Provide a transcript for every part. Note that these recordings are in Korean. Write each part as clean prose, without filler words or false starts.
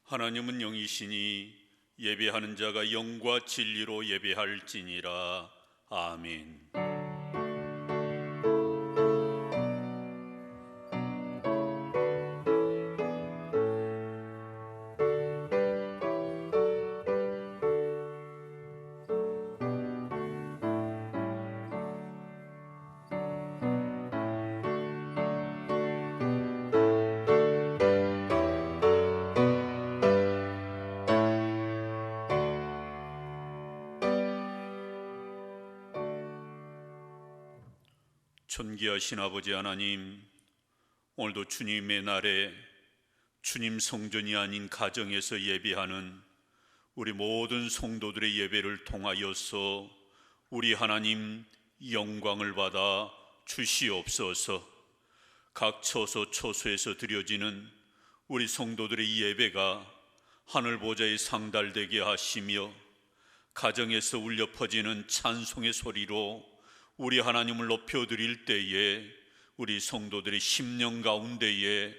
하나님은 영이시니 예배하는 자가 영과 진리로 예배할지니라. 아멘. 존귀하신 아버지 하나님, 오늘도 주님의 날에 주님 성전이 아닌 가정에서 예배하는 우리 모든 성도들의 예배를 통하여서 우리 하나님 영광을 받아 주시옵소서. 각 처소 처소에서 드려지는 우리 성도들의 예배가 하늘 보좌에 상달되게 하시며 가정에서 울려 퍼지는 찬송의 소리로 우리 하나님을 높여드릴 때에 우리 성도들의 심령 가운데에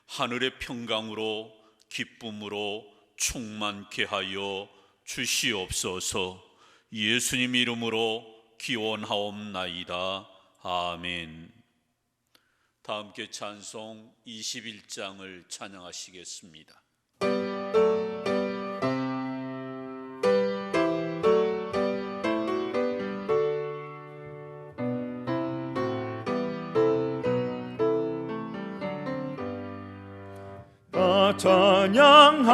하늘의 평강으로 기쁨으로 충만케 하여 주시옵소서. 예수님 이름으로 기원하옵나이다. 아멘. 다 함께 찬송 21장을 찬양하시겠습니다.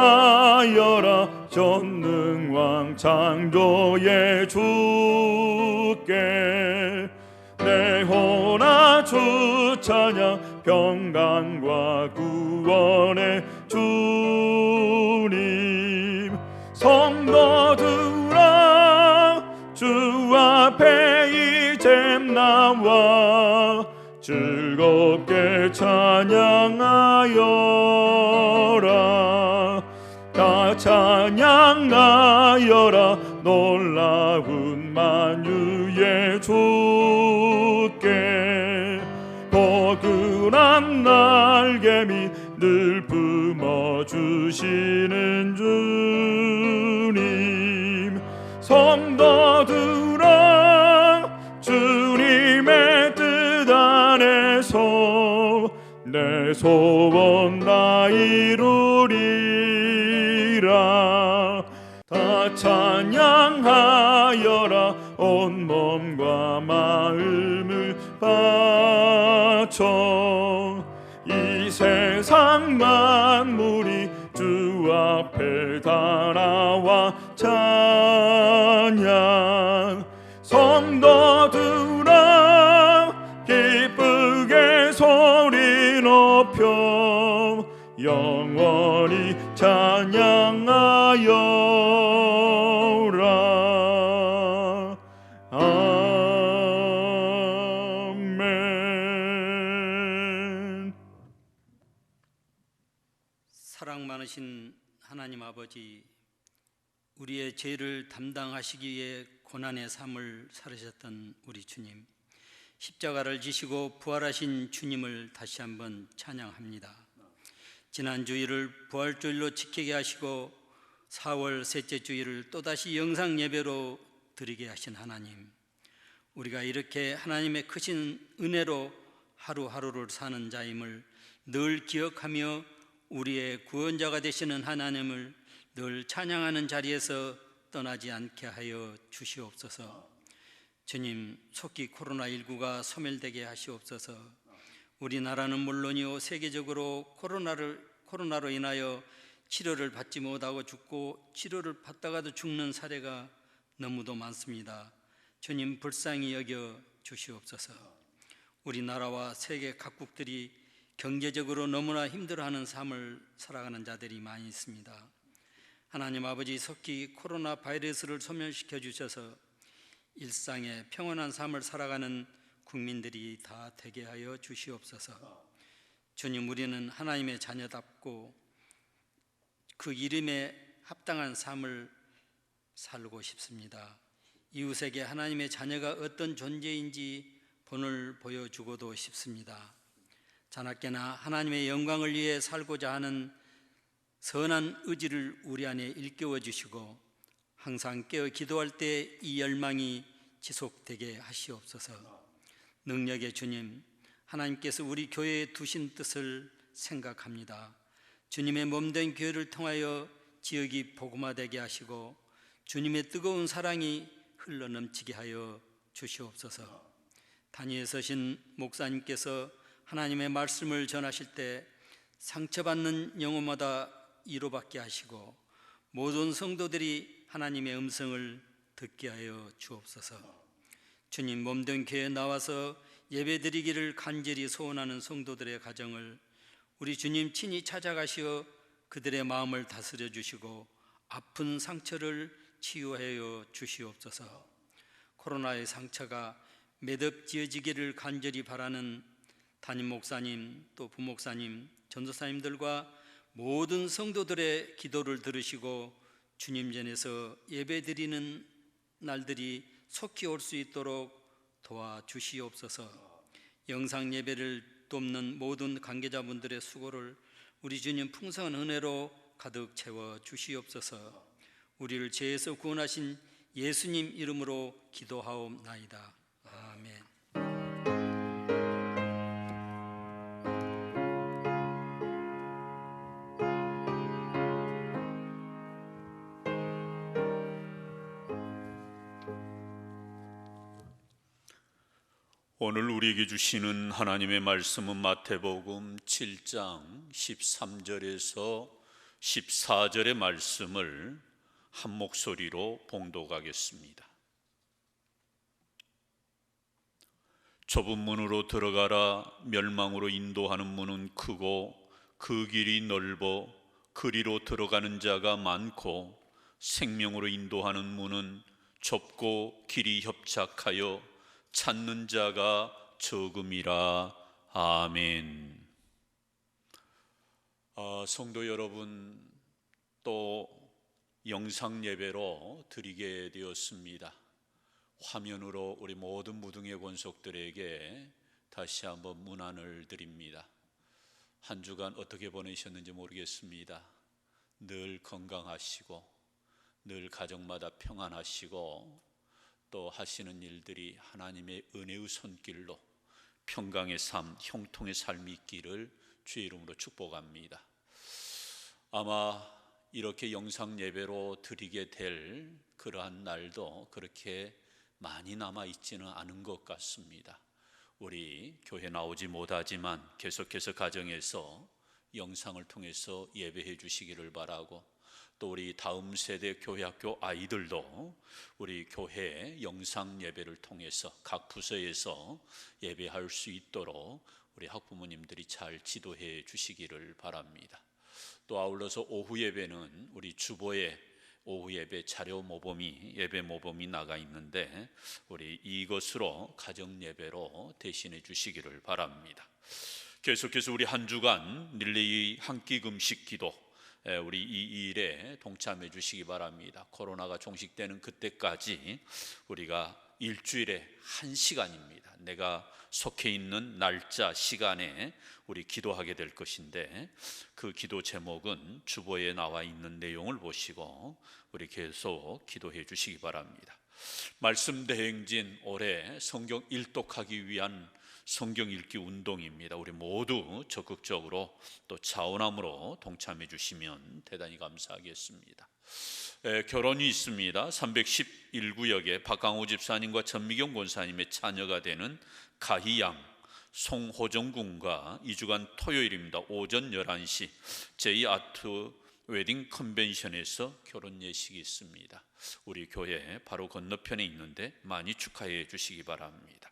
찬양하여라 전능왕 창조의 주께 내 혼아 주 찬양 평강과 구원의 주님 성도들아 주 앞에 이제 나와 즐겁게 찬양하여라. 다 찬양하여라 놀라운 만유의 주께 포근한 날개미 늘 품어주시는 주님 성도들아 주님의 뜻 안에서 내 소원 다 이루리라. 다 찬양하여라 온 몸과 마음을 바쳐 이 세상 만물이 주 앞에 다 나와 찬양 성도들아 기쁘게 소리 높여 영원히 찬양하여라. 아멘. 사랑 많으신 하나님 아버지, 우리의 죄를 담당하시기 위해 고난의 삶을 살으셨던 우리 주님, 십자가를 지시고 부활하신 주님을 다시 한번 찬양합니다. 지난 주일을 부활주일로 지키게 하시고 4월 셋째 주일을 또다시 영상 예배로 드리게 하신 하나님, 우리가 이렇게 하나님의 크신 은혜로 하루하루를 사는 자임을 늘 기억하며 우리의 구원자가 되시는 하나님을 늘 찬양하는 자리에서 떠나지 않게 하여 주시옵소서. 주님, 속히 코로나19가 소멸되게 하시옵소서. 우리나라는 물론이요 세계적으로 코로나로 인하여 치료를 받지 못하고 죽고 치료를 받다가도 죽는 사례가 너무도 많습니다. 주님, 불쌍히 여겨 주시옵소서. 우리나라와 세계 각국들이 경제적으로 너무나 힘들어하는 삶을 살아가는 자들이 많이 있습니다. 하나님 아버지, 속히 코로나 바이러스를 소멸시켜 주셔서 일상의 평온한 삶을 살아가는 국민들이 다 되게 하여 주시옵소서. 주님, 우리는 하나님의 자녀답고 그 이름에 합당한 삶을 살고 싶습니다. 이웃에게 하나님의 자녀가 어떤 존재인지 본을 보여주고도 싶습니다. 자나깨나 하나님의 영광을 위해 살고자 하는 선한 의지를 우리 안에 일깨워 주시고 항상 깨어 기도할 때 이 열망이 지속되게 하시옵소서. 능력의 주님, 하나님께서 우리 교회에 두신 뜻을 생각합니다. 주님의 몸된 교회를 통하여 지역이 복음화되게 하시고 주님의 뜨거운 사랑이 흘러넘치게 하여 주시옵소서. 단위에 서신 목사님께서 하나님의 말씀을 전하실 때 상처받는 영혼마다 위로받게 하시고 모든 성도들이 하나님의 음성을 듣게 하여 주옵소서. 주님 몸된 교회에 나와서 예배드리기를 간절히 소원하는 성도들의 가정을 우리 주님 친히 찾아가시어 그들의 마음을 다스려 주시고 아픈 상처를 치유하여 주시옵소서. 코로나의 상처가 매듭지어지기를 간절히 바라는 담임 목사님, 또 부목사님, 전도사님들과 모든 성도들의 기도를 들으시고 주님 전에서 예배드리는 날들이 속히 올 수 있도록 도와주시옵소서. 영상 예배를 돕는 모든 관계자분들의 수고를 우리 주님 풍성한 은혜로 가득 채워 주시옵소서. 우리를 죄에서 구원하신 예수님 이름으로 기도하옵나이다. 아멘. 오늘 우리에게 주시는 하나님의 말씀은 마태복음 7장 13절에서 14절의 말씀을 한 목소리로 봉독하겠습니다. 좁은 문으로 들어가라. 멸망으로 인도하는 문은 크고 그 길이 넓어 그리로 들어가는 자가 많고 생명으로 인도하는 문은 좁고 길이 협착하여 찾는 자가 적음이라. 아멘. 성도 여러분, 또 영상 예배로 드리게 되었습니다. 화면으로 우리 모든 무등의 권속들에게 다시 한번 문안을 드립니다. 한 주간 어떻게 보내셨는지 모르겠습니다. 늘 건강하시고 늘 가정마다 평안하시고 또 하시는 일들이 하나님의 은혜의 손길로 평강의 삶, 형통의 삶이 있기를 주의 이름으로 축복합니다. 아마 이렇게 영상 예배로 드리게 될 그러한 날도 그렇게 많이 남아있지는 않은 것 같습니다. 우리 교회 나오지 못하지만 계속해서 가정에서 영상을 통해서 예배해 주시기를 바라고, 또 우리 다음 세대 교회학교 아이들도 우리 교회 영상 예배를 통해서 각 부서에서 예배할 수 있도록 우리 학부모님들이 잘 지도해 주시기를 바랍니다. 또 아울러서 오후 예배는 우리 주보에 오후 예배 자료 모범이 예배 모범이 나가 있는데 우리 이것으로 가정 예배로 대신해 주시기를 바랍니다. 계속해서 우리 한 주간 릴레이 한 끼 금식 기도, 우리 이 일에 동참해 주시기 바랍니다. 코로나가 종식되는 그때까지 우리가 일주일에 1시간입니다. 내가 속해 있는 날짜 시간에 우리 기도하게 될 것인데, 그 기도 제목은 주보에 나와 있는 내용을 보시고 우리 계속 기도해 주시기 바랍니다. 말씀 대행진 올해 성경 일독하기 위한 성경 읽기 운동입니다. 우리 모두 적극적으로 또 자원함으로 동참해 주시면 대단히 감사하겠습니다. 결혼이 있습니다. 311구역에 박강호 집사님과 전미경 권사님의 자녀가 되는 가희양 송호정 군과 2주간 토요일입니다. 오전 11시 제이아트 웨딩 컨벤션에서 결혼 예식이 있습니다. 우리 교회 바로 건너편에 있는데 많이 축하해 주시기 바랍니다.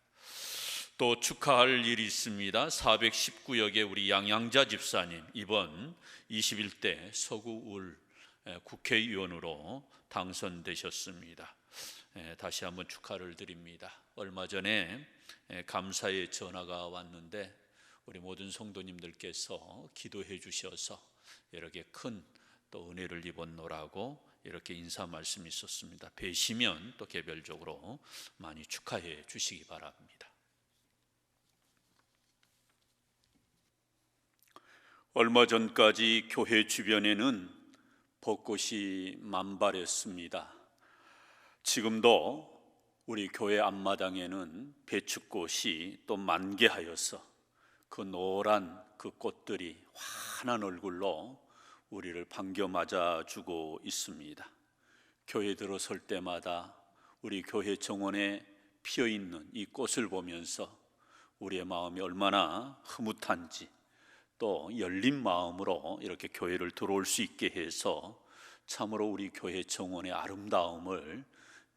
또 축하할 일이 있습니다. 419역에 우리 양양자 집사님 이번 21대 서구울 국회의원으로 당선되셨습니다. 다시 한번 축하를 드립니다. 얼마 전에 감사의 전화가 왔는데 우리 모든 성도님들께서 기도해 주셔서 이렇게 큰 또 은혜를 입었노라고 이렇게 인사 말씀이 있었습니다. 뵈시면 또 개별적으로 많이 축하해 주시기 바랍니다. 얼마 전까지 교회 주변에는 벚꽃이 만발했습니다. 지금도 우리 교회 앞마당에는 배춧꽃이 또 만개하여서 그 노란 그 꽃들이 환한 얼굴로 우리를 반겨 맞아주고 있습니다. 교회 들어설 때마다 우리 교회 정원에 피어있는 이 꽃을 보면서 우리의 마음이 얼마나 흐뭇한지, 또 열린 마음으로 이렇게 교회를 들어올 수 있게 해서 참으로 우리 교회 정원의 아름다움을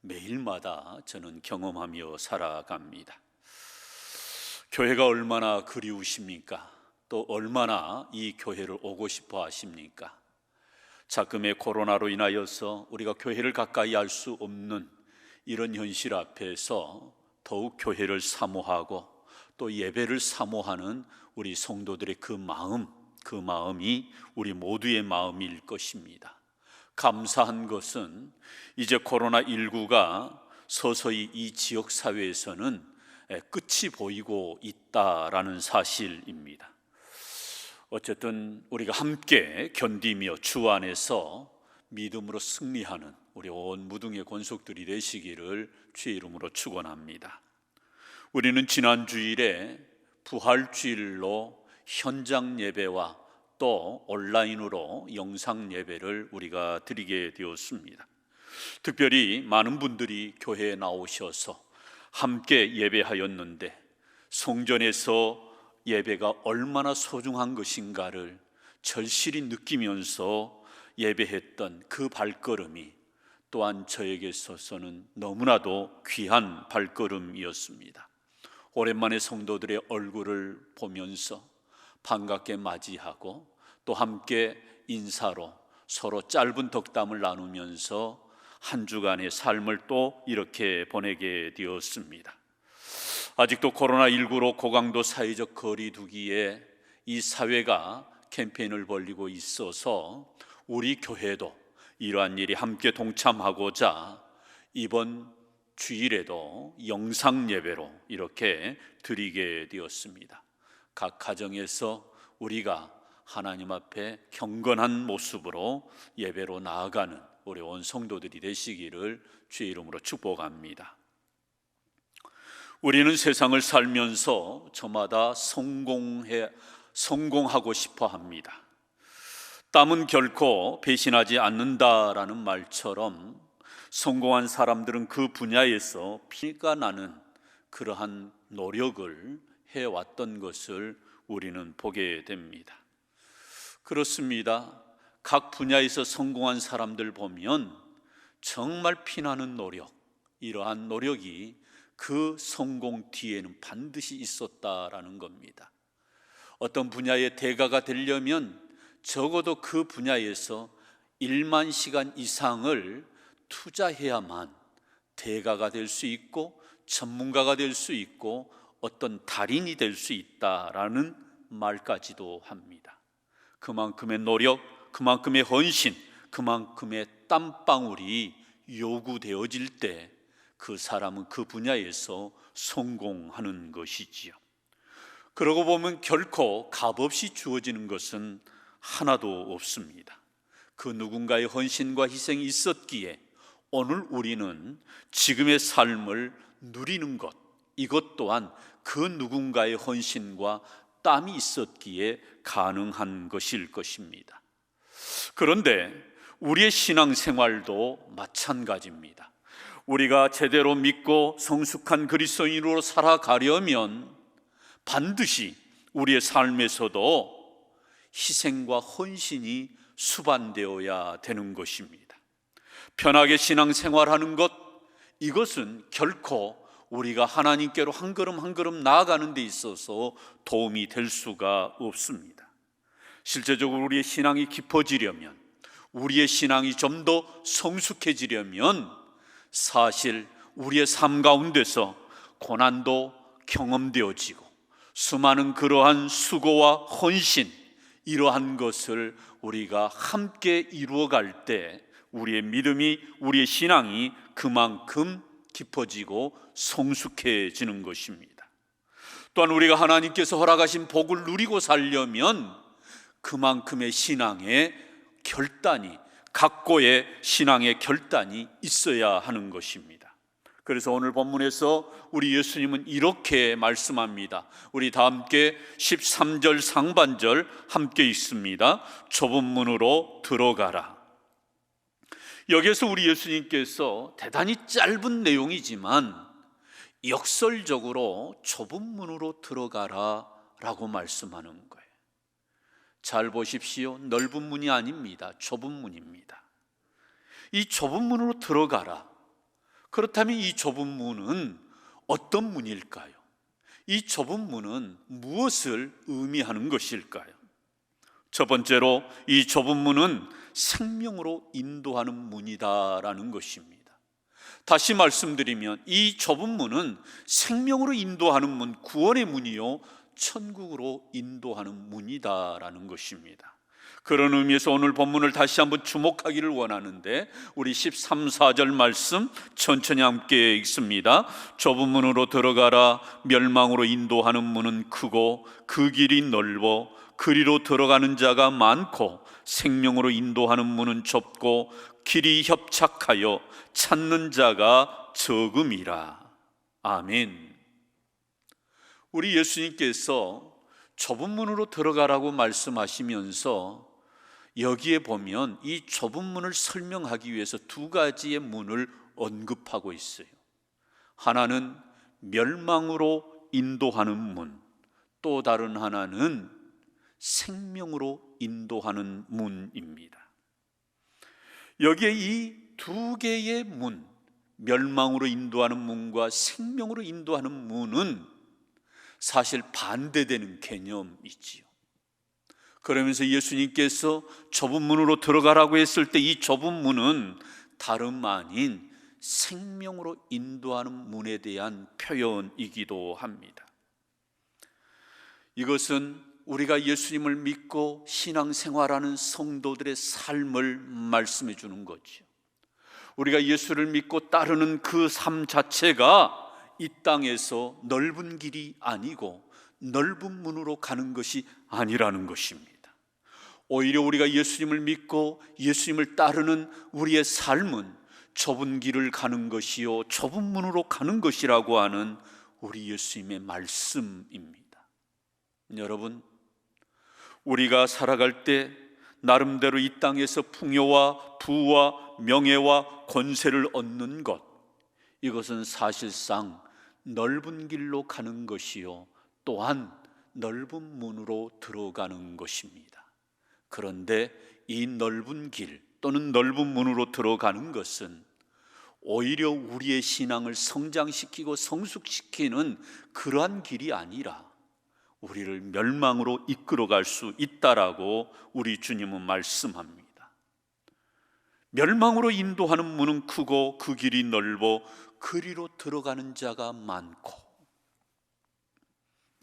매일마다 저는 경험하며 살아갑니다. 교회가 얼마나 그리우십니까? 또 얼마나 이 교회를 오고 싶어 하십니까? 자금의 코로나로 인하여서 우리가 교회를 가까이 할 수 없는 이런 현실 앞에서 더욱 교회를 사모하고 또 예배를 사모하는 우리 성도들의 그 마음이 우리 모두의 마음일 것입니다. 감사한 것은 이제 코로나19가 서서히 이 지역 사회에서는 끝이 보이고 있다라는 사실입니다. 어쨌든 우리가 함께 견디며 주 안에서 믿음으로 승리하는 우리 온 무등의 권속들이 되시기를 주의 이름으로 축원합니다. 우리는 지난 주일에 부활주일로 현장 예배와 또 온라인으로 영상 예배를 우리가 드리게 되었습니다. 특별히 많은 분들이 교회에 나오셔서 함께 예배하였는데 성전에서 예배가 얼마나 소중한 것인가를 절실히 느끼면서 예배했던 그 발걸음이 또한 저에게 있어서는 너무나도 귀한 발걸음이었습니다. 오랜만에 성도들의 얼굴을 보면서 반갑게 맞이하고 또 함께 인사로 서로 짧은 덕담을 나누면서 한 주간의 삶을 또 이렇게 보내게 되었습니다. 아직도 코로나19로 고강도 사회적 거리 두기에 이 사회가 캠페인을 벌이고 있어서 우리 교회도 이러한 일이 함께 동참하고자 이번 주일에도 영상 예배로 이렇게 드리게 되었습니다. 각 가정에서 우리가 하나님 앞에 경건한 모습으로 예배로 나아가는 우리 온 성도들이 되시기를 주의 이름으로 축복합니다. 우리는 세상을 살면서 저마다 성공하고 싶어 합니다. 땀은 결코 배신하지 않는다라는 말처럼 성공한 사람들은 그 분야에서 피가 나는 그러한 노력을 해왔던 것을 우리는 보게 됩니다. 그렇습니다. 각 분야에서 성공한 사람들 보면 정말 피나는 노력, 이러한 노력이 그 성공 뒤에는 반드시 있었다라는 겁니다. 어떤 분야의 대가가 되려면 적어도 그 분야에서 1만 시간 이상을 투자해야만 대가가 될 수 있고 전문가가 될 수 있고 어떤 달인이 될 수 있다라는 말까지도 합니다. 그만큼의 노력, 그만큼의 헌신, 그만큼의 땀방울이 요구되어질 때 그 사람은 그 분야에서 성공하는 것이지요. 그러고 보면 결코 값없이 주어지는 것은 하나도 없습니다. 그 누군가의 헌신과 희생이 있었기에 오늘 우리는 지금의 삶을 누리는 것, 이것 또한 그 누군가의 헌신과 땀이 있었기에 가능한 것일 것입니다. 그런데 우리의 신앙생활도 마찬가지입니다. 우리가 제대로 믿고 성숙한 그리스도인으로 살아가려면 반드시 우리의 삶에서도 희생과 헌신이 수반되어야 되는 것입니다. 편하게 신앙생활하는 것, 이것은 결코 우리가 하나님께로 한 걸음 한 걸음 나아가는 데 있어서 도움이 될 수가 없습니다. 실제적으로 우리의 신앙이 깊어지려면, 우리의 신앙이 좀 더 성숙해지려면 사실 우리의 삶 가운데서 고난도 경험되어지고 수많은 그러한 수고와 헌신, 이러한 것을 우리가 함께 이루어갈 때 우리의 믿음이, 우리의 신앙이 그만큼 깊어지고 성숙해지는 것입니다. 또한 우리가 하나님께서 허락하신 복을 누리고 살려면 그만큼의 신앙의 결단이, 각고의 신앙의 결단이 있어야 하는 것입니다. 그래서 오늘 본문에서 우리 예수님은 이렇게 말씀합니다. 우리 다 함께 13절 상반절 함께 읽습니다. 좁은 문으로 들어가라. 여기에서 우리 예수님께서 대단히 짧은 내용이지만 역설적으로 좁은 문으로 들어가라 라고 말씀하는 거예요. 잘 보십시오. 넓은 문이 아닙니다. 좁은 문입니다. 이 좁은 문으로 들어가라. 그렇다면 이 좁은 문은 어떤 문일까요? 이 좁은 문은 무엇을 의미하는 것일까요? 첫 번째로 이 좁은 문은 생명으로 인도하는 문이다라는 것입니다. 다시 말씀드리면 이 좁은 문은 생명으로 인도하는 문, 구원의 문이요 천국으로 인도하는 문이다라는 것입니다. 그런 의미에서 오늘 본문을 다시 한번 주목하기를 원하는데 우리 13, 14절 말씀 천천히 함께 읽습니다. 좁은 문으로 들어가라. 멸망으로 인도하는 문은 크고 그 길이 넓어 그리로 들어가는 자가 많고 생명으로 인도하는 문은 좁고 길이 협착하여 찾는 자가 적음이라. 아멘. 우리 예수님께서 좁은 문으로 들어가라고 말씀하시면서 여기에 보면 이 좁은 문을 설명하기 위해서 두 가지의 문을 언급하고 있어요. 하나는 멸망으로 인도하는 문, 또 다른 하나는 생명으로 인도하는 문입니다. 여기에 이 두 개의 문, 멸망으로 인도하는 문과 생명으로 인도하는 문은 사실 반대되는 개념이지요. 그러면서 예수님께서 좁은 문으로 들어가라고 했을 때 이 좁은 문은 다름 아닌 생명으로 인도하는 문에 대한 표현이기도 합니다. 이것은 우리가 예수님을 믿고 신앙생활하는 성도들의 삶을 말씀해 주는 거죠. 우리가 예수를 믿고 따르는 그 삶 자체가 이 땅에서 넓은 길이 아니고 넓은 문으로 가는 것이 아니라는 것입니다. 오히려 우리가 예수님을 믿고 예수님을 따르는 우리의 삶은 좁은 길을 가는 것이요 좁은 문으로 가는 것이라고 하는 우리 예수님의 말씀입니다. 여러분, 우리가 살아갈 때 나름대로 이 땅에서 풍요와 부와 명예와 권세를 얻는 것, 이것은 사실상 넓은 길로 가는 것이요 또한 넓은 문으로 들어가는 것입니다. 그런데 이 넓은 길 또는 넓은 문으로 들어가는 것은 오히려 우리의 신앙을 성장시키고 성숙시키는 그러한 길이 아니라 우리를 멸망으로 이끌어갈 수 있다라고 우리 주님은 말씀합니다. 멸망으로 인도하는 문은 크고 그 길이 넓어 그리로 들어가는 자가 많고.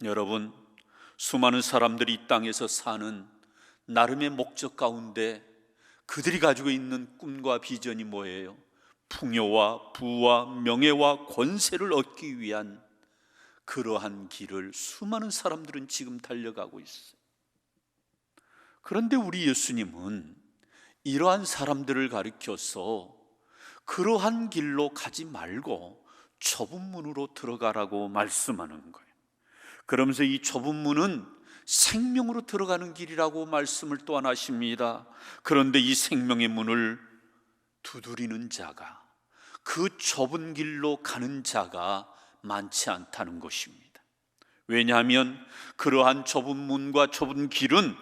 여러분, 수많은 사람들이 이 땅에서 사는 나름의 목적 가운데 그들이 가지고 있는 꿈과 비전이 뭐예요? 풍요와 부와 명예와 권세를 얻기 위한 그러한 길을 수많은 사람들은 지금 달려가고 있어요. 그런데 우리 예수님은 이러한 사람들을 가리켜서 그러한 길로 가지 말고 좁은 문으로 들어가라고 말씀하는 거예요. 그러면서 이 좁은 문은 생명으로 들어가는 길이라고 말씀을 또한 하십니다. 그런데 이 생명의 문을 두드리는 자가, 그 좁은 길로 가는 자가 많지 않다는 것입니다. 왜냐하면 그러한 좁은 문과 좁은 길은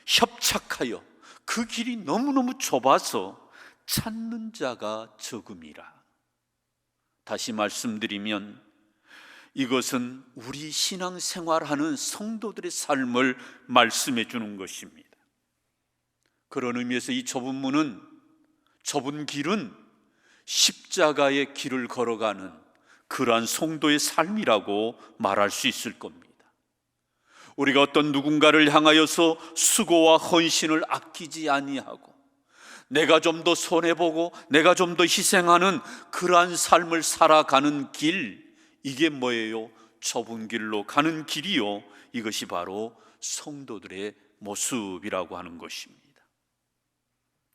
협착하여 그 길이 너무너무 좁아서 찾는 자가 적음이라. 다시 말씀드리면 이것은 우리 신앙생활하는 성도들의 삶을 말씀해 주는 것입니다. 그런 의미에서 이 좁은 문은, 좁은 길은 십자가의 길을 걸어가는 그러한 성도의 삶이라고 말할 수 있을 겁니다. 우리가 어떤 누군가를 향하여서 수고와 헌신을 아끼지 아니하고 내가 좀 더 손해보고 내가 좀 더 희생하는 그러한 삶을 살아가는 길, 이게 뭐예요? 좁은 길로 가는 길이요, 이것이 바로 성도들의 모습이라고 하는 것입니다.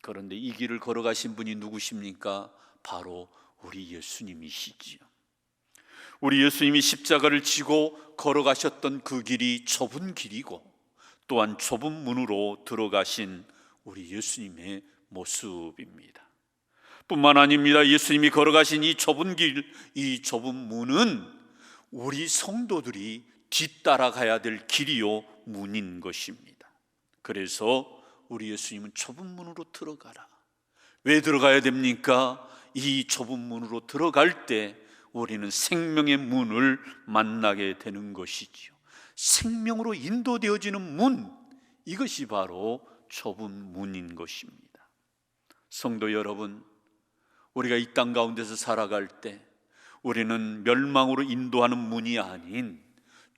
그런데 이 길을 걸어가신 분이 누구십니까? 바로 우리 예수님이시지요. 우리 예수님이 십자가를 지고 걸어가셨던 그 길이 좁은 길이고 또한 좁은 문으로 들어가신 우리 예수님의 모습입니다. 뿐만 아닙니다. 예수님이 걸어가신 이 좁은 길, 이 좁은 문은 우리 성도들이 뒤따라가야 될 길이요 문인 것입니다. 그래서 우리 예수님은 좁은 문으로 들어가라. 왜 들어가야 됩니까? 이 좁은 문으로 들어갈 때 우리는 생명의 문을 만나게 되는 것이지요. 생명으로 인도되어지는 문, 이것이 바로 좁은 문인 것입니다. 성도 여러분, 우리가 이 땅 가운데서 살아갈 때 우리는 멸망으로 인도하는 문이 아닌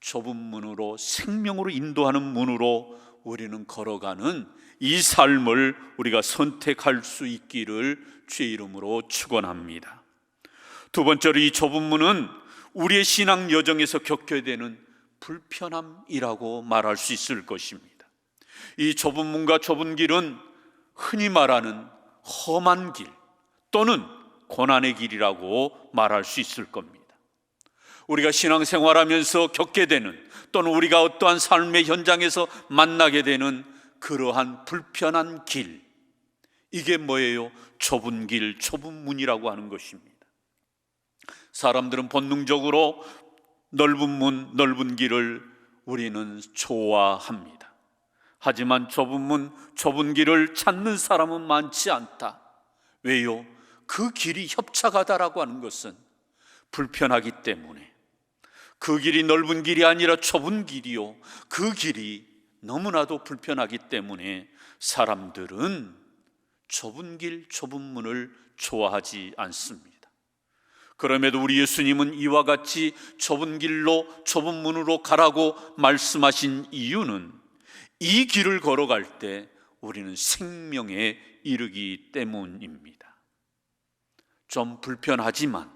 좁은 문으로, 생명으로 인도하는 문으로 우리는 걸어가는 이 삶을 우리가 선택할 수 있기를 주의 이름으로 축원합니다. 두 번째로, 이 좁은 문은 우리의 신앙 여정에서 겪어야 되는 불편함이라고 말할 수 있을 것입니다. 이 좁은 문과 좁은 길은 흔히 말하는 험한 길 또는 고난의 길이라고 말할 수 있을 겁니다. 우리가 신앙생활하면서 겪게 되는, 또는 우리가 어떠한 삶의 현장에서 만나게 되는 그러한 불편한 길, 이게 뭐예요? 좁은 길, 좁은 문이라고 하는 것입니다. 사람들은 본능적으로 넓은 문, 넓은 길을 우리는 좋아합니다. 하지만 좁은 문, 좁은 길을 찾는 사람은 많지 않다. 왜요? 그 길이 협착하다라고 하는 것은 불편하기 때문에, 그 길이 넓은 길이 아니라 좁은 길이요, 그 길이 너무나도 불편하기 때문에 사람들은 좁은 길, 좁은 문을 좋아하지 않습니다. 그럼에도 우리 예수님은 이와 같이 좁은 길로, 좁은 문으로 가라고 말씀하신 이유는 이 길을 걸어갈 때 우리는 생명에 이르기 때문입니다. 좀 불편하지만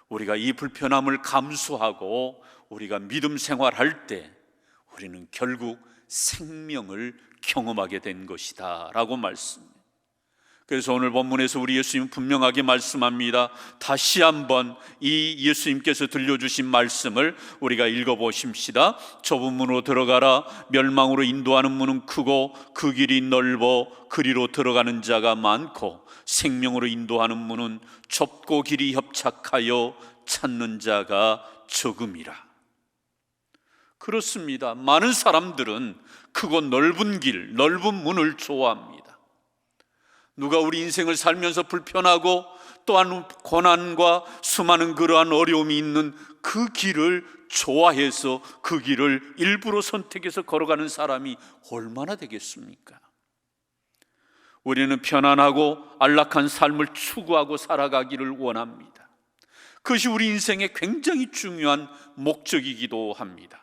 우리가 이 불편함을 감수하고 우리가 믿음 생활할 때 우리는 결국 생명을 경험하게 된 것이다 라고 말씀합니다. 그래서 오늘 본문에서 우리 예수님은 분명하게 말씀합니다. 다시 한번 이 예수님께서 들려주신 말씀을 우리가 읽어보십시다. 좁은 문으로 들어가라. 멸망으로 인도하는 문은 크고 그 길이 넓어 그리로 들어가는 자가 많고 생명으로 인도하는 문은 좁고 길이 협착하여 찾는 자가 적음이라. 그렇습니다. 많은 사람들은 크고 넓은 길, 넓은 문을 좋아합니다. 누가 우리 인생을 살면서 불편하고 또한 고난과 수많은 그러한 어려움이 있는 그 길을 좋아해서 그 길을 일부러 선택해서 걸어가는 사람이 얼마나 되겠습니까? 우리는 편안하고 안락한 삶을 추구하고 살아가기를 원합니다. 그것이 우리 인생의 굉장히 중요한 목적이기도 합니다.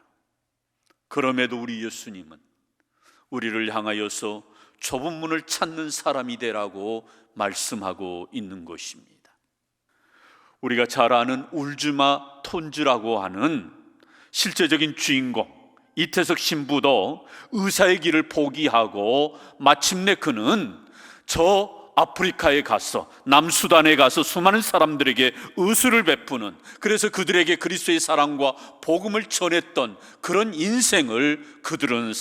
그럼에도 우리 예수님은 우리를 향하여서 좁은 문을 찾는 사람이 되라고 말씀하고 있는 것입니다. 우리가 잘 아는 울즈마 톤즈라고 하는 실제적인 주인공 이태석 신부도 의사의 길을 포기하고 마침내 그는 저 아프리카에 가서, 남수단에 가서 수많은 사람들에게 의술을 베푸는, 그래서 그들에게 그리스도의 사랑과 복음을 전했던 그런 인생을 그들은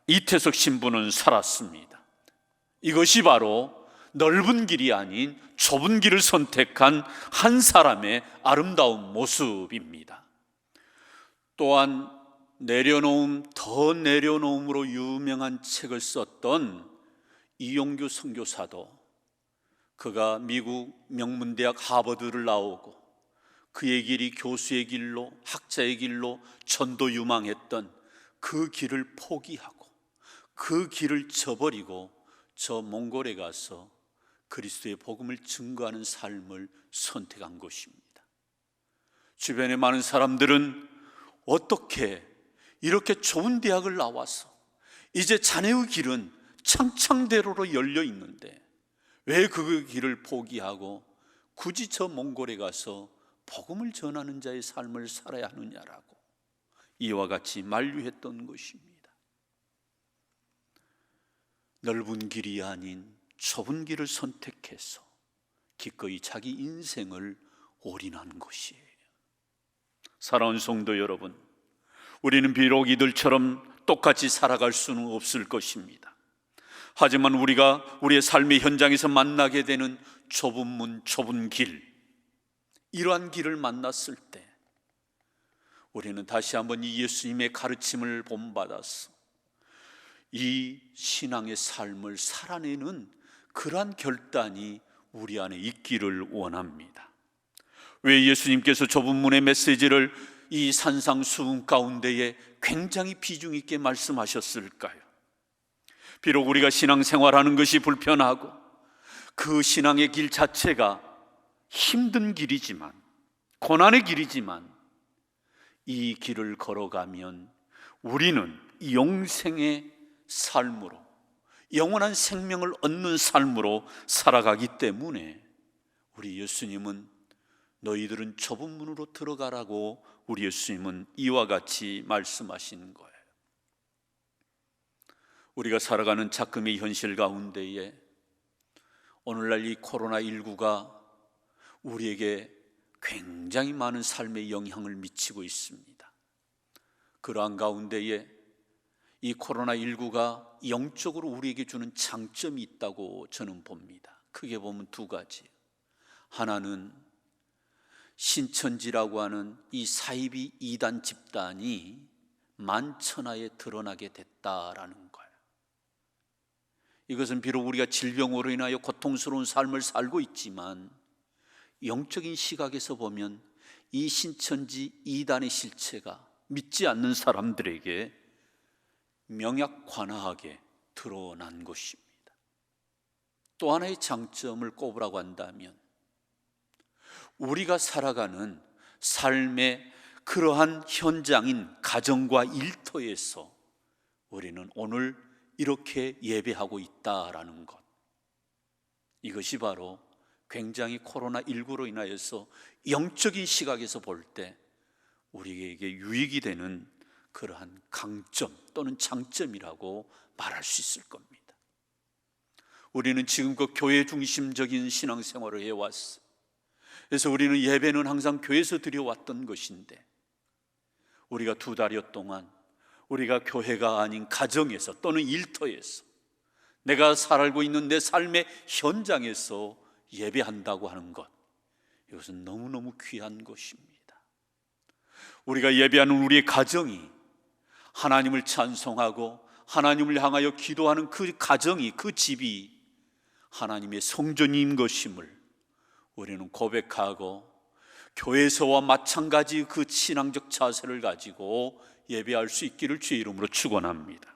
이태석 신부는 살았습니다. 이것이 바로 넓은 길이 아닌 좁은 길을 선택한 한 사람의 아름다운 모습입니다. 또한 내려놓음, 더 내려놓음으로 유명한 책을 썼던 이용규 선교사도, 그가 미국 명문대학 하버드를 나오고 그의 길이 교수의 길로, 학자의 길로 전도 유망했던 그 길을 포기하고 그 길을 저버리고 저 몽골에 가서 그리스도의 복음을 증거하는 삶을 선택한 것입니다. 주변에 많은 사람들은 어떻게 이렇게 좋은 대학을 나와서 이제 자네의 길은 창창대로로 열려 있는데 왜 그 길을 포기하고 굳이 저 몽골에 가서 복음을 전하는 자의 삶을 살아야 하느냐라고 이와 같이 만류했던 것입니다. 넓은 길이 아닌 좁은 길을 선택해서 기꺼이 자기 인생을 올인한 것이에요. 사랑하는 성도 여러분, 우리는 비록 이들처럼 똑같이 살아갈 수는 없을 것입니다. 하지만 우리가 우리의 삶의 현장에서 만나게 되는 좁은 문, 좁은 길, 이러한 길을 만났을 때 우리는 다시 한번 이 예수님의 가르침을 본받아서 이 신앙의 삶을 살아내는 그러한 결단이 우리 안에 있기를 원합니다. 왜 예수님께서 좁은 문의 메시지를 이 산상수훈 가운데에 굉장히 비중 있게 말씀하셨을까요? 비록 우리가 신앙생활하는 것이 불편하고 그 신앙의 길 자체가 힘든 길이지만, 고난의 길이지만, 이 길을 걸어가면 우리는 영생의 삶으로, 영원한 생명을 얻는 삶으로 살아가기 때문에 우리 예수님은 너희들은 좁은 문으로 들어가라고 우리 예수님은 이와 같이 말씀하신 거예요. 우리가 살아가는 작금의 현실 가운데에 오늘날 이 코로나19가 우리에게 굉장히 많은 삶에 영향을 미치고 있습니다. 그러한 가운데에 이 코로나19가 영적으로 우리에게 주는 장점이 있다고 저는 봅니다. 크게 보면 두 가지. 하나는 신천지라고 하는 이 사이비 이단 집단이 만천하에 드러나게 됐다라는 거예요. 이것은 비록 우리가 질병으로 인하여 고통스러운 삶을 살고 있지만 영적인 시각에서 보면 이 신천지 이단의 실체가 믿지 않는 사람들에게 명약관하게 드러난 것입니다. 또 하나의 장점을 꼽으라고 한다면 우리가 살아가는 삶의 그러한 현장인 가정과 일터에서 우리는 오늘 이렇게 예배하고 있다라는 것, 이것이 바로 굉장히 코로나19로 인하여서 영적인 시각에서 볼 때 우리에게 유익이 되는 그러한 강점 또는 장점이라고 말할 수 있을 겁니다. 우리는 지금껏 교회 중심적인 신앙생활을 해왔어요. 그래서 우리는 예배는 항상 교회에서 드려왔던 것인데 우리가 2달여 동안 우리가 교회가 아닌 가정에서 또는 일터에서 내가 살고 있는 내 삶의 현장에서 예배한다고 하는 것, 이것은 너무너무 귀한 것입니다. 우리가 예배하는 우리의 가정이 하나님을 찬송하고 하나님을 향하여 기도하는 그 가정이, 그 집이 하나님의 성전인 것임을 우리는 고백하고 교회에서와 마찬가지 그 신앙적 자세를 가지고 예배할 수 있기를 주의 이름으로 축원합니다.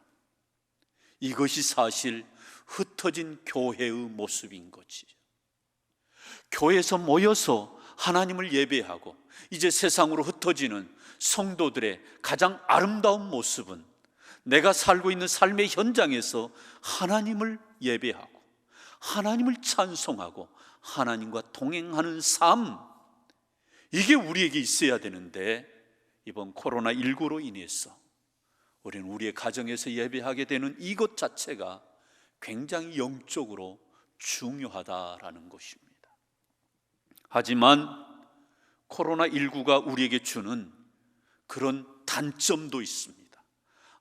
이것이 사실 흩어진 교회의 모습인 거지요. 교회에서 모여서 하나님을 예배하고 이제 세상으로 흩어지는 성도들의 가장 아름다운 모습은 내가 살고 있는 삶의 현장에서 하나님을 예배하고 하나님을 찬송하고 하나님과 동행하는 삶, 이게 우리에게 있어야 되는데 이번 코로나19로 인해서 우리는 우리의 가정에서 예배하게 되는 이것 자체가 굉장히 영적으로 중요하다라는 것입니다. 하지만 코로나19가 우리에게 주는 그런 단점도 있습니다.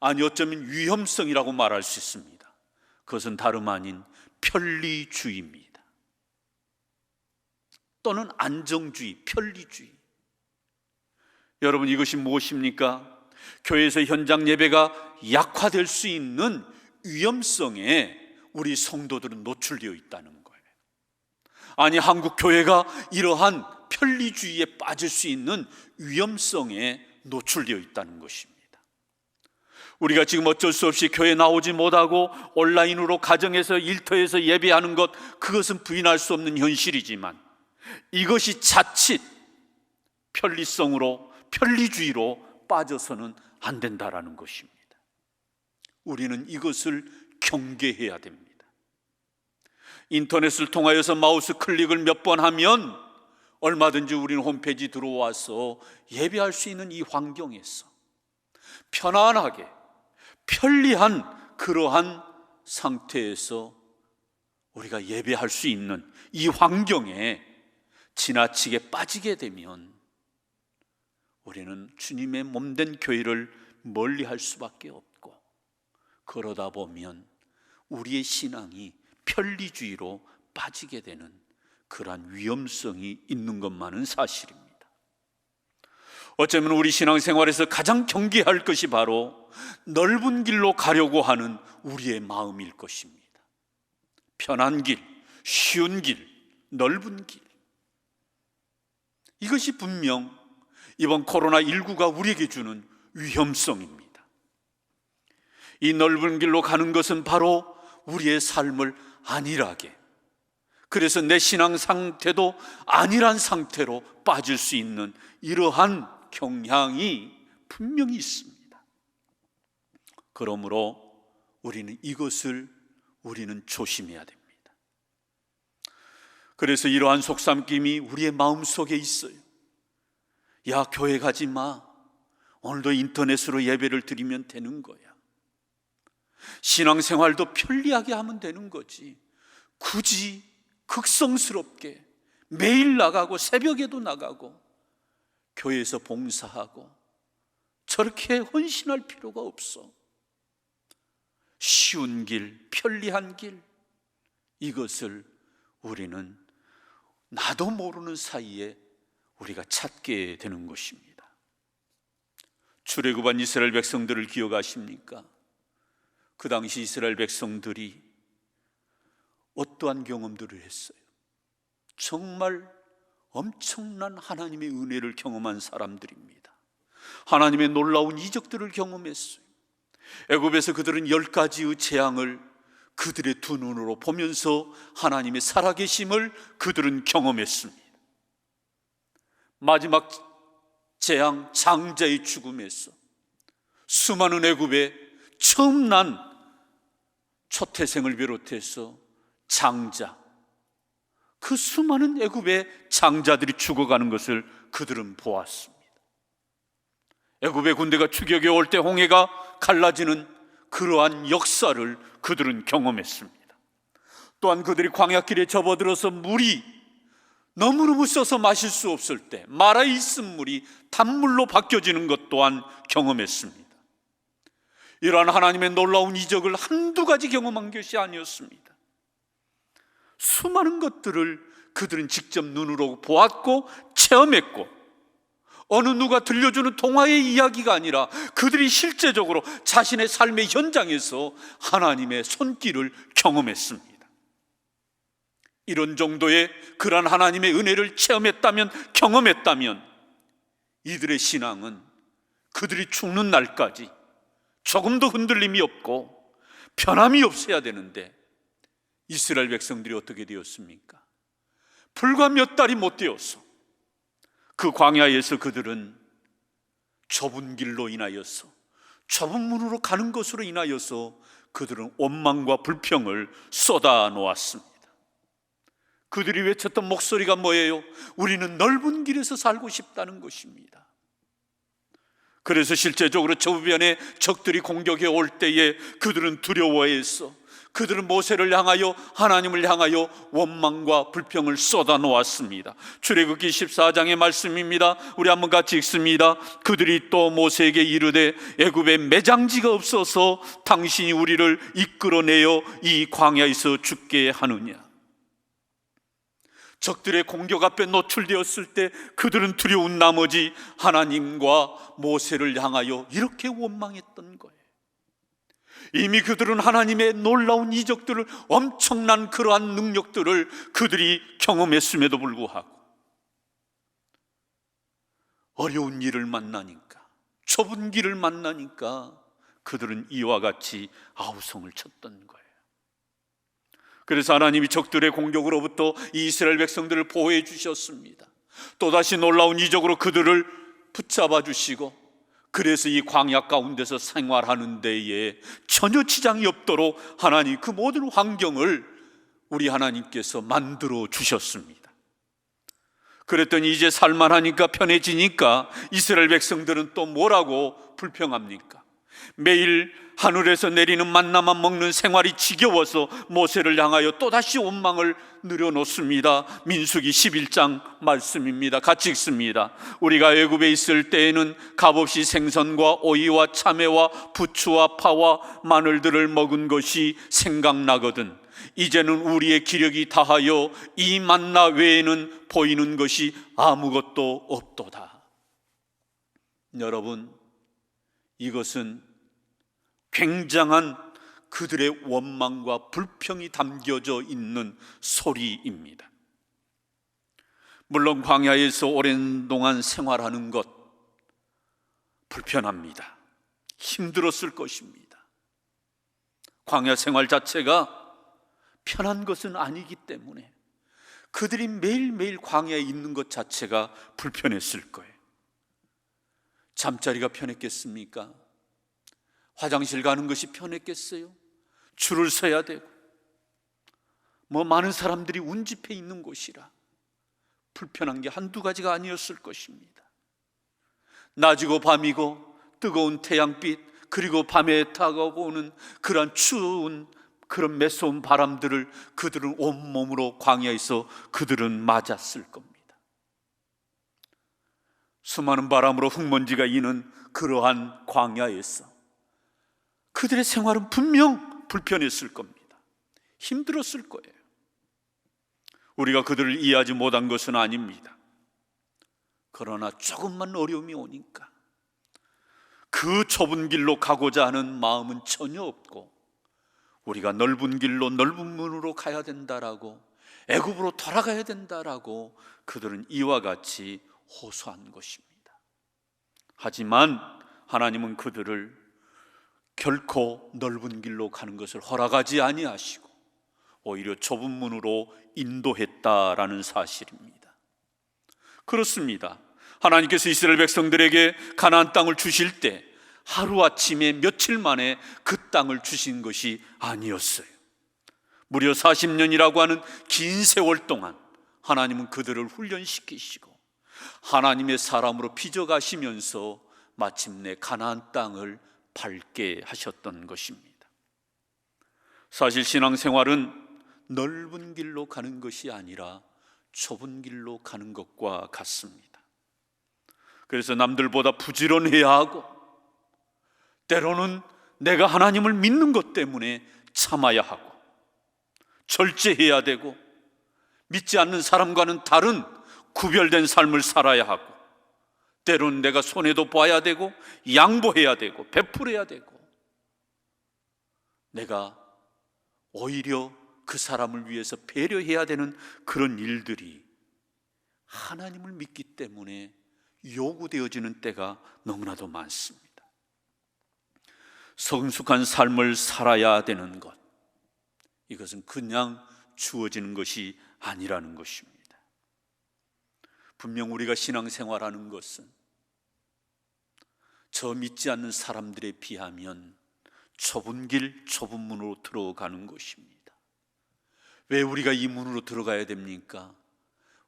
아니 어쩌면 위험성이라고 말할 수 있습니다. 그것은 다름 아닌 편리주의입니다. 또는 안정주의, 편리주의. 여러분, 이것이 무엇입니까? 교회에서 현장 예배가 약화될 수 있는 위험성에 우리 성도들은 노출되어 있다는 거예요. 아니, 한국 교회가 이러한 편리주의에 빠질 수 있는 위험성에 노출되어 있다는 것입니다. 우리가 지금 어쩔 수 없이 교회 나오지 못하고 온라인으로 가정에서 일터에서 예배하는 것, 그것은 부인할 수 없는 현실이지만 이것이 자칫 편리성으로, 편리주의로 빠져서는 안 된다라는 것입니다. 우리는 이것을 경계해야 됩니다. 인터넷을 통하여서 마우스 클릭을 몇 번 하면 얼마든지 우리는 홈페이지 들어와서 예배할 수 있는 이 환경에서 편안하게 편리한 그러한 상태에서 우리가 예배할 수 있는 이 환경에 지나치게 빠지게 되면 우리는 주님의 몸된 교회를 멀리할 수밖에 없고, 그러다 보면 우리의 신앙이 편리주의로 빠지게 되는 그러한 위험성이 있는 것만은 사실입니다. 어쩌면 우리 신앙생활에서 가장 경계할 것이 바로 넓은 길로 가려고 하는 우리의 마음일 것입니다. 편한 길, 쉬운 길, 넓은 길, 이것이 분명 이번 코로나19가 우리에게 주는 위험성입니다. 이 넓은 길로 가는 것은 바로 우리의 삶을 안일하게, 그래서 내 신앙 상태도 안일한 상태로 빠질 수 있는 이러한 경향이 분명히 있습니다. 그러므로 이것을 우리는 조심해야 됩니다. 그래서 이러한 속삼김이 우리의 마음속에 있어요. 야, 교회 가지 마. 오늘도 인터넷으로 예배를 드리면 되는 거야. 신앙생활도 편리하게 하면 되는 거지. 굳이 극성스럽게 매일 나가고 새벽에도 나가고 교회에서 봉사하고 저렇게 헌신할 필요가 없어. 쉬운 길, 편리한 길, 이것을 우리는 나도 모르는 사이에 우리가 찾게 되는 것입니다. 출애굽한 이스라엘 백성들을 기억하십니까? 그 당시 이스라엘 백성들이 어떠한 경험들을 했어요? 정말 엄청난 하나님의 은혜를 경험한 사람들입니다. 하나님의 놀라운 이적들을 경험했어요. 애굽에서 그들은 10가지의 재앙을 그들의 두 눈으로 보면서 하나님의 살아계심을 그들은 경험했습니다. 마지막 재앙, 장자의 죽음에서 수많은 애굽에 처음 난 초태생을 비롯해서 장자, 그 수많은 애굽의 장자들이 죽어가는 것을 그들은 보았습니다. 애굽의 군대가 추격해 올 때 홍해가 갈라지는 그러한 역사를 그들은 경험했습니다. 또한 그들이 광야길에 접어들어서 물이 너무너무 써서 마실 수 없을 때 말아 있은 물이 단물로 바뀌어지는 것 또한 경험했습니다. 이러한 하나님의 놀라운 이적을 한두 가지 경험한 것이 아니었습니다. 수많은 것들을 그들은 직접 눈으로 보았고 체험했고, 어느 누가 들려주는 동화의 이야기가 아니라 그들이 실제적으로 자신의 삶의 현장에서 하나님의 손길을 경험했습니다. 이런 정도의 그러한 하나님의 은혜를 체험했다면, 경험했다면 이들의 신앙은 그들이 죽는 날까지 조금도 흔들림이 없고 변함이 없어야 되는데, 이스라엘 백성들이 어떻게 되었습니까? 불과 몇 달이 못 되어서 그 광야에서 그들은 좁은 길로 인하여서, 좁은 문으로 가는 것으로 인하여서 그들은 원망과 불평을 쏟아 놓았습니다. 그들이 외쳤던 목소리가 뭐예요? 우리는 넓은 길에서 살고 싶다는 것입니다. 그래서 실제적으로 저변에 적들이 공격해 올 때에 그들은 두려워했어. 그들은 모세를 향하여, 하나님을 향하여 원망과 불평을 쏟아 놓았습니다. 출애굽기 14장의 말씀입니다. 우리 한번 같이 읽습니다. 그들이 또 모세에게 이르되 애굽에 매장지가 없어서 당신이 우리를 이끌어내어 이 광야에서 죽게 하느냐. 적들의 공격 앞에 노출되었을 때 그들은 두려운 나머지 하나님과 모세를 향하여 이렇게 원망했던 거예요. 이미 그들은 하나님의 놀라운 이적들을, 엄청난 그러한 능력들을 그들이 경험했음에도 불구하고 어려운 일을 만나니까, 좁은 길을 만나니까 그들은 이와 같이 아우성을 쳤던 거예요. 그래서 하나님이 적들의 공격으로부터 이 이스라엘 백성들을 보호해 주셨습니다. 또다시 놀라운 이적으로 그들을 붙잡아 주시고, 그래서 이 광야 가운데서 생활하는 데에 전혀 지장이 없도록 하나님 그 모든 환경을 우리 하나님께서 만들어 주셨습니다. 그랬더니 이제 살만하니까, 편해지니까 이스라엘 백성들은 또 뭐라고 불평합니까? 매일 하늘에서 내리는 만나만 먹는 생활이 지겨워서 모세를 향하여 또다시 원망을 늘여놓습니다. 민수기 11장 말씀입니다. 같이 읽습니다. 우리가 애굽에 있을 때에는 값없이 생선과 오이와 참외와 부추와 파와 마늘들을 먹은 것이 생각나거든. 이제는 우리의 기력이 다하여 이 만나 외에는 보이는 것이 아무것도 없도다. 여러분, 이것은 굉장한 그들의 원망과 불평이 담겨져 있는 소리입니다. 물론 광야에서 오랜 동안 생활하는 것 불편합니다. 힘들었을 것입니다. 광야 생활 자체가 편한 것은 아니기 때문에 그들이 매일매일 광야에 있는 것 자체가 불편했을 거예요. 잠자리가 편했겠습니까? 화장실 가는 것이 편했겠어요? 줄을 서야 되고 많은 사람들이 운집해 있는 곳이라 불편한 게 한두 가지가 아니었을 것입니다. 낮이고 밤이고 뜨거운 태양빛, 그리고 밤에 다가오는 그런 추운 그런 매서운 바람들을 그들은 온몸으로 광야에서 그들은 맞았을 겁니다. 수많은 바람으로 흙먼지가 이는 그러한 광야에서 그들의 생활은 분명 불편했을 겁니다. 힘들었을 거예요. 우리가 그들을 이해하지 못한 것은 아닙니다. 그러나 조금만 어려움이 오니까 그 좁은 길로 가고자 하는 마음은 전혀 없고, 우리가 넓은 길로 넓은 문으로 가야 된다라고, 애굽으로 돌아가야 된다라고 그들은 이와 같이 호소한 것입니다. 하지만 하나님은 그들을 결코 넓은 길로 가는 것을 허락하지 아니하시고 오히려 좁은 문으로 인도했다라는 사실입니다. 그렇습니다. 하나님께서 이스라엘 백성들에게 가나안 땅을 주실 때 하루아침에 며칠 만에 그 땅을 주신 것이 아니었어요. 무려 40년이라고 하는 긴 세월 동안 하나님은 그들을 훈련시키시고 하나님의 사람으로 빚어가시면서 마침내 가나안 땅을 밟게 하셨던 것입니다. 사실 신앙생활은 넓은 길로 가는 것이 아니라 좁은 길로 가는 것과 같습니다. 그래서 남들보다 부지런해야 하고, 때로는 내가 하나님을 믿는 것 때문에 참아야 하고, 절제해야 되고, 믿지 않는 사람과는 다른 구별된 삶을 살아야 하고, 때로는 내가 손해도 봐야 되고 양보해야 되고 베풀어야 되고, 내가 오히려 그 사람을 위해서 배려해야 되는 그런 일들이 하나님을 믿기 때문에 요구되어지는 때가 너무나도 많습니다. 성숙한 삶을 살아야 되는 것, 이것은 그냥 주어지는 것이 아니라는 것입니다. 분명 우리가 신앙생활하는 것은 저 믿지 않는 사람들에 비하면 좁은 길, 좁은 문으로 들어가는 것입니다. 왜 우리가 이 문으로 들어가야 됩니까?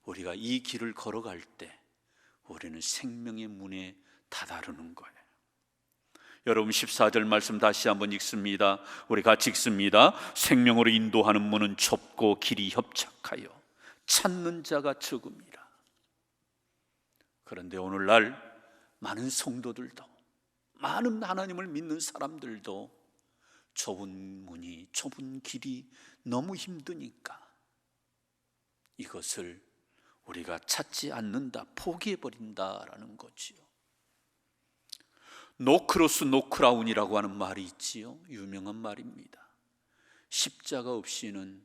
우리가 이 길을 걸어갈 때 우리는 생명의 문에 다다르는 거예요. 여러분 14절 말씀 다시 한번 읽습니다. 우리 같이 읽습니다. 생명으로 인도하는 문은 좁고 길이 협착하여 찾는 자가 적음이라. 그런데 오늘날 많은 성도들도, 많은 하나님을 믿는 사람들도 좁은 문이, 좁은 길이 너무 힘드니까 이것을 우리가 찾지 않는다, 포기해버린다라는 거지요. 노크로스 노크라운이라고 하는 말이 있지요. 유명한 말입니다. 십자가 없이는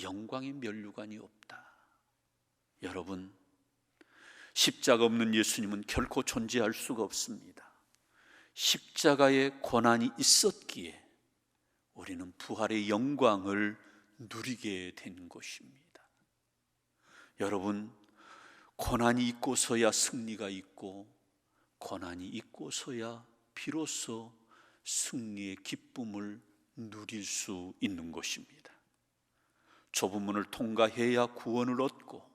영광의 면류관이 없다. 여러분, 십자가 없는 예수님은 결코 존재할 수가 없습니다. 십자가의 고난이 있었기에 우리는 부활의 영광을 누리게 된 것입니다. 여러분, 고난이 있고서야 승리가 있고, 고난이 있고서야 비로소 승리의 기쁨을 누릴 수 있는 것입니다. 좁은 문을 통과해야 구원을 얻고,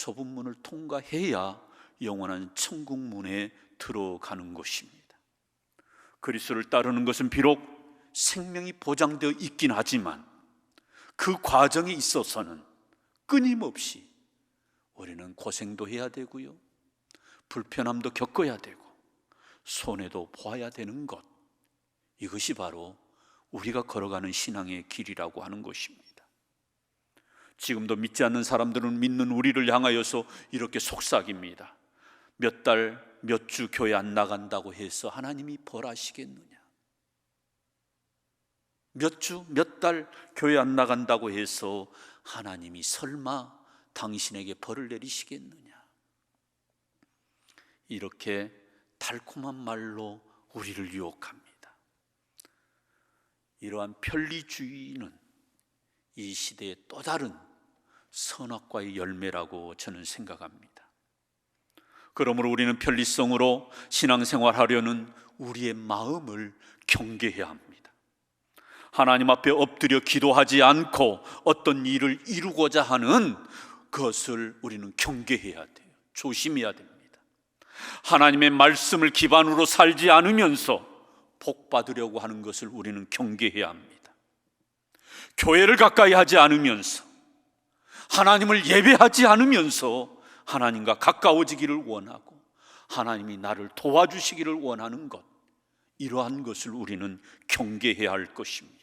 좁은 문을 통과해야 영원한 천국 문에 들어가는 것입니다. 그리스도를 따르는 것은 비록 생명이 보장되어 있긴 하지만 그 과정에 있어서는 끊임없이 우리는 고생도 해야 되고요, 불편함도 겪어야 되고, 손해도 보아야 되는 것, 이것이 바로 우리가 걸어가는 신앙의 길이라고 하는 것입니다. 지금도 믿지 않는 사람들은 믿는 우리를 향하여서 이렇게 속삭입니다. 몇 달, 몇 주 교회 안 나간다고 해서 하나님이 벌하시겠느냐? 몇 주, 몇 달 교회 안 나간다고 해서 하나님이 설마 당신에게 벌을 내리시겠느냐? 이렇게 달콤한 말로 우리를 유혹합니다. 이러한 편리주의는 이 시대의 또 다른 선악과의 열매라고 저는 생각합니다. 그러므로 우리는 편리성으로 신앙생활하려는 우리의 마음을 경계해야 합니다. 하나님 앞에 엎드려 기도하지 않고 어떤 일을 이루고자 하는 그것을 우리는 경계해야 돼요. 조심해야 됩니다. 하나님의 말씀을 기반으로 살지 않으면서 복 받으려고 하는 것을 우리는 경계해야 합니다. 교회를 가까이 하지 않으면서, 하나님을 예배하지 않으면서 하나님과 가까워지기를 원하고 하나님이 나를 도와주시기를 원하는 것, 이러한 것을 우리는 경계해야 할 것입니다.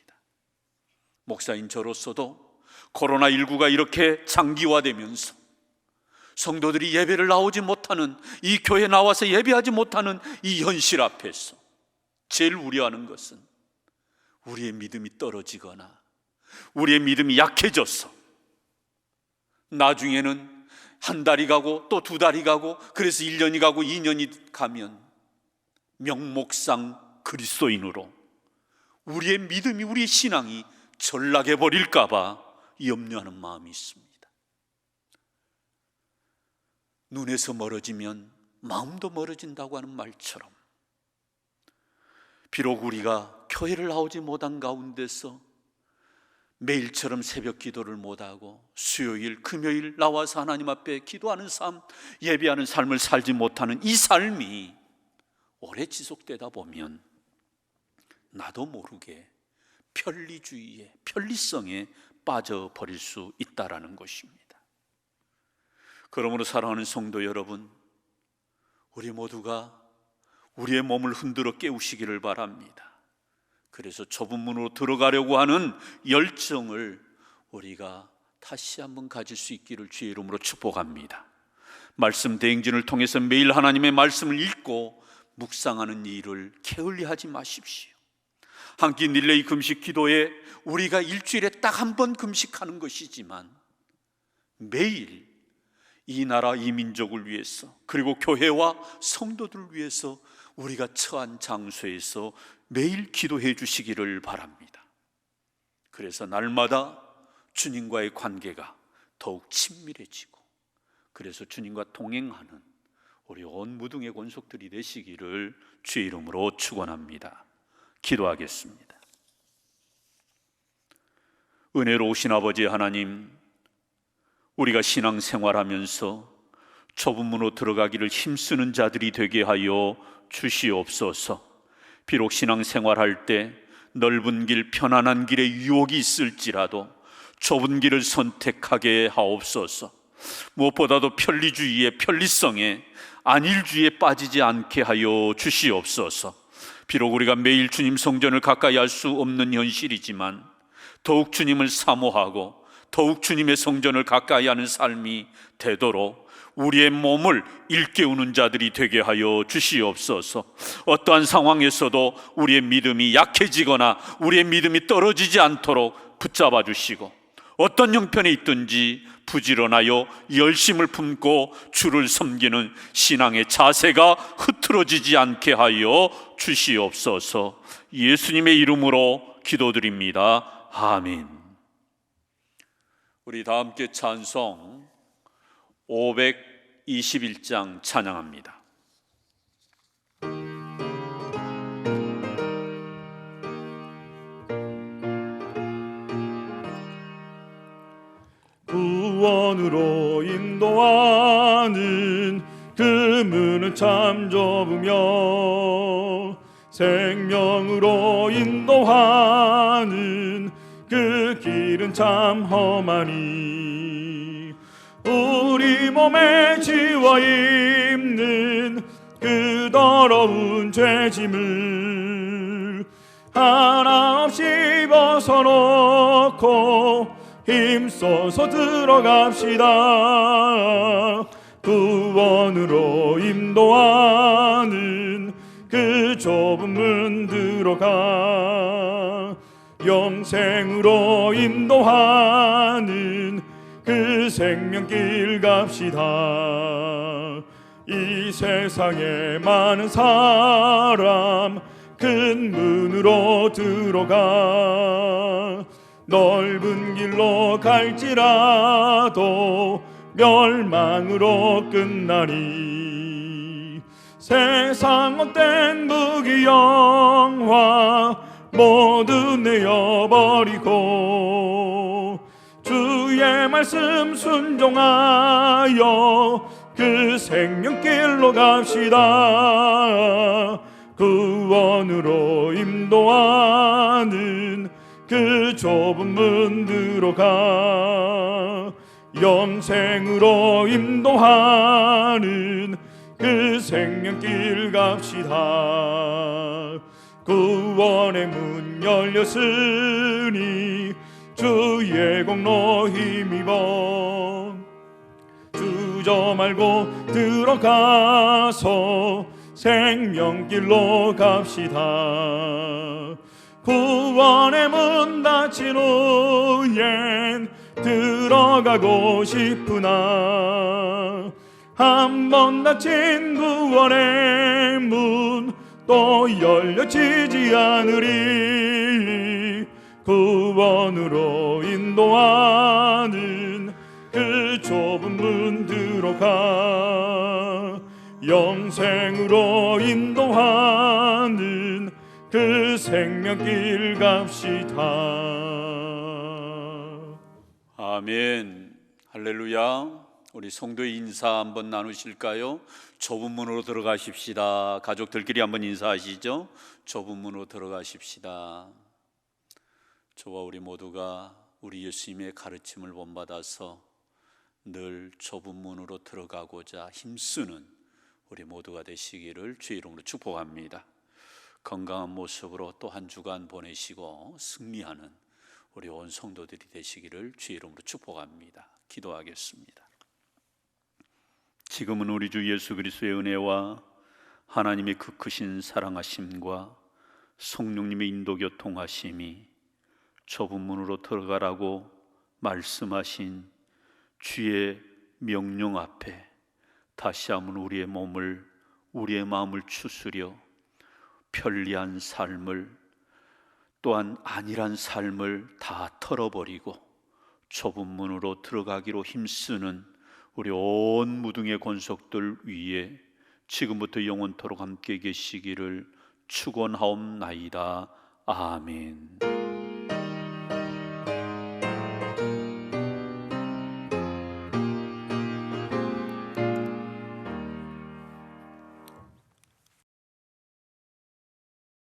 목사인 저로서도 코로나19가 이렇게 장기화되면서 성도들이 예배를 나오지 못하는, 이 교회에 나와서 예배하지 못하는 이 현실 앞에서 제일 우려하는 것은 우리의 믿음이 떨어지거나 우리의 믿음이 약해져서 나중에는 한 달이 가고 또 두 달이 가고, 그래서 1년이 가고 2년이 가면 명목상 그리스도인으로 우리의 믿음이, 우리의 신앙이 전락해 버릴까 봐 염려하는 마음이 있습니다. 눈에서 멀어지면 마음도 멀어진다고 하는 말처럼, 비록 우리가 교회를 나오지 못한 가운데서 매일처럼 새벽 기도를 못하고 수요일, 금요일 나와서 하나님 앞에 기도하는 삶, 예배하는 삶을 살지 못하는 이 삶이 오래 지속되다 보면 나도 모르게 편리주의에, 편리성에 빠져버릴 수 있다라는 것입니다. 그러므로 사랑하는 성도 여러분, 우리 모두가 우리의 몸을 흔들어 깨우시기를 바랍니다. 그래서 좁은 문으로 들어가려고 하는 열정을 우리가 다시 한번 가질 수 있기를 주의 이름으로 축복합니다. 말씀 대행진을 통해서 매일 하나님의 말씀을 읽고 묵상하는 일을 게을리하지 마십시오. 한 끼 릴레이 금식 기도에 우리가 일주일에 딱 한 번 금식하는 것이지만 매일 이 나라, 이 민족을 위해서, 그리고 교회와 성도들을 위해서 우리가 처한 장소에서 매일 기도해 주시기를 바랍니다. 그래서 날마다 주님과의 관계가 더욱 친밀해지고, 그래서 주님과 동행하는 우리 온 무등의 권속들이 되시기를 주의 이름으로 축원합니다. 기도하겠습니다. 은혜로우신 아버지 하나님, 우리가 신앙생활하면서 좁은 문으로 들어가기를 힘쓰는 자들이 되게 하여 주시옵소서. 비록 신앙생활할 때 넓은 길, 편안한 길에 유혹이 있을지라도 좁은 길을 선택하게 하옵소서. 무엇보다도 편리주의의 편리성에, 안일주의에 빠지지 않게 하여 주시옵소서. 비록 우리가 매일 주님 성전을 가까이 할 수 없는 현실이지만 더욱 주님을 사모하고 더욱 주님의 성전을 가까이 하는 삶이 되도록 우리의 몸을 일깨우는 자들이 되게 하여 주시옵소서. 어떠한 상황에서도 우리의 믿음이 약해지거나 우리의 믿음이 떨어지지 않도록 붙잡아 주시고, 어떤 형편에 있든지 부지런하여 열심을 품고 주를 섬기는 신앙의 자세가 흐트러지지 않게 하여 주시옵소서. 예수님의 이름으로 기도드립니다. 아멘. 우리 다 함께 찬송 521장 찬양합니다. 구원으로 인도하는 그 문은 참 좁으며 생명으로 인도하는 그 길은 참 험하니 우리 몸에 지워 입는 그 더러운 죄짐을 하나 없이 벗어놓고 힘써서 들어갑시다. 구원으로 인도하는 그 좁은 문 들어가 영생으로 인도하는 그 생명길 갑시다. 이 세상에 많은 사람 큰 문으로 들어가 넓은 길로 갈지라도 멸망으로 끝나니 세상 헛된 무기영화 모두 내어버리고 주의 말씀 순종하여 그 생명길로 갑시다. 구원으로 인도하는 그 좁은 문 들어가 영생으로 인도하는 그 생명길 갑시다. 구원의 문 열렸으니 주의 공로 힘입어 주저 말고 들어가서 생명길로 갑시다. 구원의 문 닫힌 후엔 들어가고 싶으나 한 번 닫힌 구원의 문 또 열려지지 않으리. 구원으로 인도하는 그 좁은 문 들어가 영생으로 인도하는 그 생명길 갑시다. 아멘. 할렐루야. 우리 성도의 인사 한번 나누실까요? 좁은 문으로 들어가십시다. 가족들끼리 한번 인사하시죠. 좁은 문으로 들어가십시다. 저와 우리 모두가 우리 예수님의 가르침을 본받아서 늘 좁은 문으로 들어가고자 힘쓰는 우리 모두가 되시기를 주의 이름으로 축복합니다. 건강한 모습으로 또 한 주간 보내시고 승리하는 우리 온 성도들이 되시기를 주의 이름으로 축복합니다. 기도하겠습니다. 지금은 우리 주 예수 그리스도의 은혜와 하나님의 그 크신 사랑하심과 성령님의 인도 교통하심이 좁은 문으로 들어가라고 말씀하신 주의 명령 앞에 다시 한번 우리의 몸을, 우리의 마음을 추스려 편리한 삶을, 또한 안일한 삶을 다 털어버리고 좁은 문으로 들어가기로 힘쓰는 우리 온 무등의 권속들 위에 지금부터 영원토록 함께 계시기를 축원하옵나이다. 아멘.